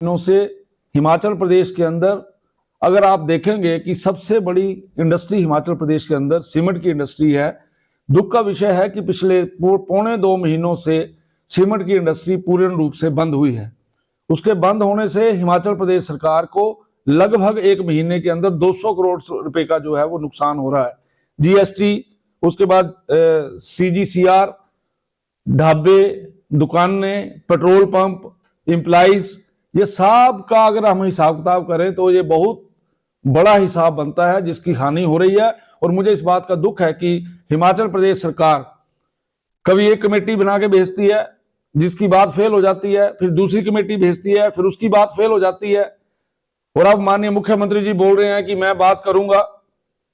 दिनों से हिमाचल प्रदेश के अंदर अगर आप देखेंगे कि सबसे बड़ी इंडस्ट्री हिमाचल प्रदेश के अंदर सीमेंट की इंडस्ट्री है। दुख का विषय है कि पिछले पौने 2 महीनों से सीमेंट की इंडस्ट्री पूर्ण रूप से बंद हुई है। उसके बंद होने से हिमाचल प्रदेश सरकार को लगभग 1 महीने के अंदर 200 करोड़ रुपए का जो है वो नुकसान हो रहा है। जीएसटी, उसके बाद सीजीसीआर, ढाबे, दुकानें, पेट्रोल पंप, एम्प्लॉइज, ये सब का अगर हम हिसाब किताब करें तो ये बहुत बड़ा हिसाब बनता है जिसकी हानि हो रही है। और मुझे इस बात का दुख है कि हिमाचल प्रदेश सरकार कभी एक कमेटी बना के भेजती है जिसकी बात फेल हो जाती है, फिर दूसरी कमेटी भेजती है, फिर उसकी बात फेल हो जाती है। और अब माननीय मुख्यमंत्री जी बोल रहे हैं कि मैं बात करूंगा,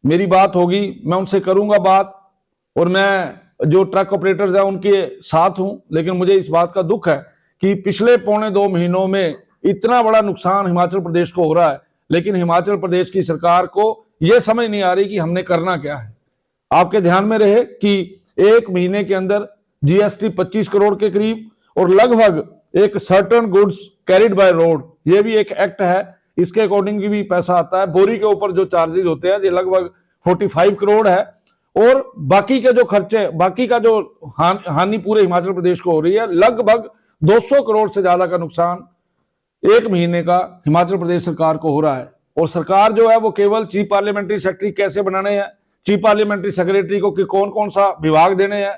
मेरी बात होगी, मैं उनसे करूंगा बात और मैं जो ट्रक ऑपरेटर्स हैं उनके साथ हूं। लेकिन मुझे इस बात का दुख है कि पिछले पौने 2 महीनों में इतना बड़ा नुकसान हिमाचल प्रदेश को हो रहा है, लेकिन हिमाचल प्रदेश की सरकार को यह समझ नहीं आ रही कि हमने करना क्या है। आपके ध्यान में रहे कि 1 महीने के अंदर जीएसटी 25 करोड़ के करीब और लगभग एक certain goods carried by road, ये भी एक एक्ट है, इसके अकॉर्डिंग भी पैसा आता है। बोरी के ऊपर जो चार्जेस होते हैं ये लगभग 45 करोड़ है। और बाकी के जो खर्चे, बाकी का जो हानि पूरे हिमाचल प्रदेश को हो रही है, लगभग 200 करोड़ से ज्यादा का नुकसान 1 महीने का हिमाचल प्रदेश सरकार को हो रहा है। और सरकार जो है वो केवल चीफ पार्लियामेंट्री सेक्रेटरी कैसे बनाने हैं, चीफ पार्लियामेंट्री सेक्रेटरी को कि कौन कौन सा विभाग देने हैं,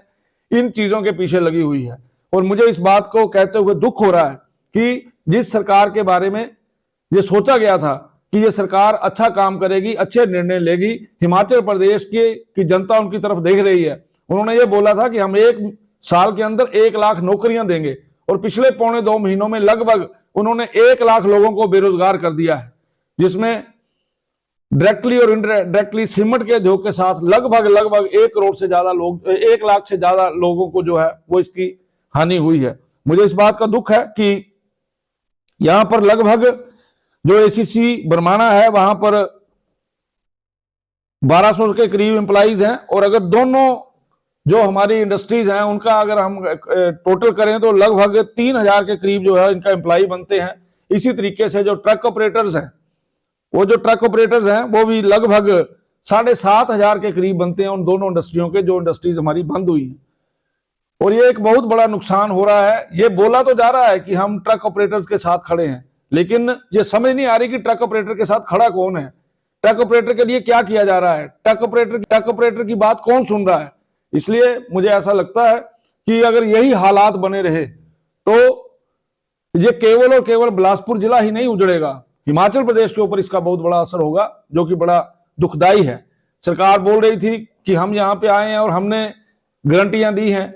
इन चीजों के पीछे लगी हुई है। और मुझे इस बात को कहते हुए दुख हो रहा है कि जिस सरकार के बारे में ये सोचा गया था कि ये सरकार अच्छा काम करेगी, अच्छे निर्णय लेगी, हिमाचल प्रदेश की जनता उनकी तरफ देख रही है। उन्होंने ये बोला था कि हम 1 साल के अंदर 1 लाख नौकरियां देंगे और पिछले पौने 2 महीनों में लगभग उन्होंने 1 लाख लोगों को बेरोजगार कर दिया है, जिसमें डायरेक्टली और इनडायरेक्टली सीमेंट के उद्योग के साथ लगभग 1 करोड़ से ज्यादा लोग, 1 लाख से ज्यादा लोगों को जो है वो इसकी हानि हुई है। मुझे इस बात का दुख है कि यहां पर लगभग जो एसीसी बरमाना है वहां पर 1200 के करीब एम्प्लॉइज हैं। और अगर दोनों जो हमारी इंडस्ट्रीज हैं उनका अगर हम टोटल करें तो लगभग 3000 के करीब जो है इनका एम्प्लॉय बनते हैं। इसी तरीके से जो ट्रक ऑपरेटर्स हैं, वो जो ट्रक ऑपरेटर्स हैं वो भी लगभग 7500 के करीब बनते हैं उन दोनों इंडस्ट्रियों के, जो इंडस्ट्रीज हमारी बंद हुई हैं। और ये एक बहुत बड़ा नुकसान हो रहा है। ये बोला तो जा रहा है कि हम ट्रक ऑपरेटर्स के साथ खड़े हैं, लेकिन ये समझ नहीं आ रही कि ट्रक ऑपरेटर के साथ खड़ा कौन है, ट्रक ऑपरेटर के लिए क्या किया जा रहा है, ट्रक ऑपरेटर की बात कौन सुन रहा है। इसलिए मुझे ऐसा लगता है कि अगर यही हालात बने रहे तो ये केवल और केवल बिलासपुर जिला ही नहीं उजड़ेगा, हिमाचल प्रदेश के ऊपर इसका बहुत बड़ा असर होगा, जो कि बड़ा दुखदाई है। सरकार बोल रही थी कि हम यहाँ पे आए हैं और हमने गारंटियां दी हैं।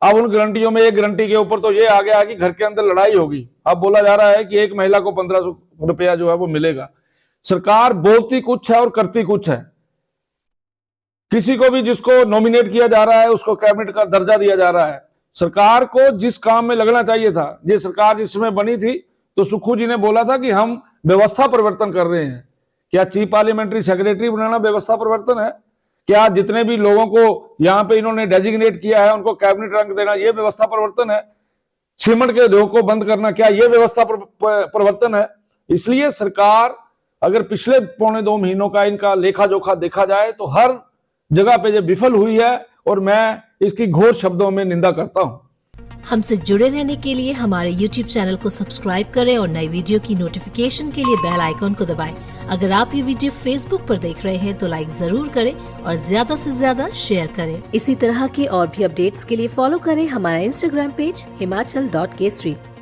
अब उन गारंटियों में एक गारंटी के ऊपर तो ये आ गया कि घर के अंदर लड़ाई होगी। अब बोला जा रहा है कि एक महिला को 1500 रुपया जो है वो मिलेगा। सरकार बोलती कुछ है और करती कुछ है। किसी को भी जिसको नॉमिनेट किया जा रहा है उसको कैबिनेट का दर्जा दिया जा रहा है। सरकार को जिस काम में लगना चाहिए था, ये सरकार जिस समय बनी थी तो सुक्खू जी ने बोला था कि हम व्यवस्था परिवर्तन कर रहे हैं। क्या चीफ पार्लियामेंट्री सेक्रेटरी बनाना व्यवस्था परिवर्तन है? क्या जितने भी लोगों को यहाँ पे इन्होंने डेजिग्नेट किया है उनको कैबिनेट रैंक देना ये व्यवस्था परिवर्तन है? सीमेंट के उद्योग को बंद करना क्या ये व्यवस्था परिवर्तन है? इसलिए सरकार अगर पिछले पौने 2 महीनों का इनका लेखा जोखा देखा जाए तो हर जगह पे ये विफल हुई है और मैं इसकी घोर शब्दों में निंदा करता हूं। हमसे जुड़े रहने के लिए हमारे YouTube चैनल को सब्सक्राइब करें और नई वीडियो की नोटिफिकेशन के लिए बेल आइकॉन को दबाएं। अगर आप ये वीडियो Facebook पर देख रहे हैं तो लाइक जरूर करें और ज्यादा से ज्यादा शेयर करें। इसी तरह के और भी अपडेट्स के लिए फॉलो करें हमारा Instagram पेज himachal.kesri।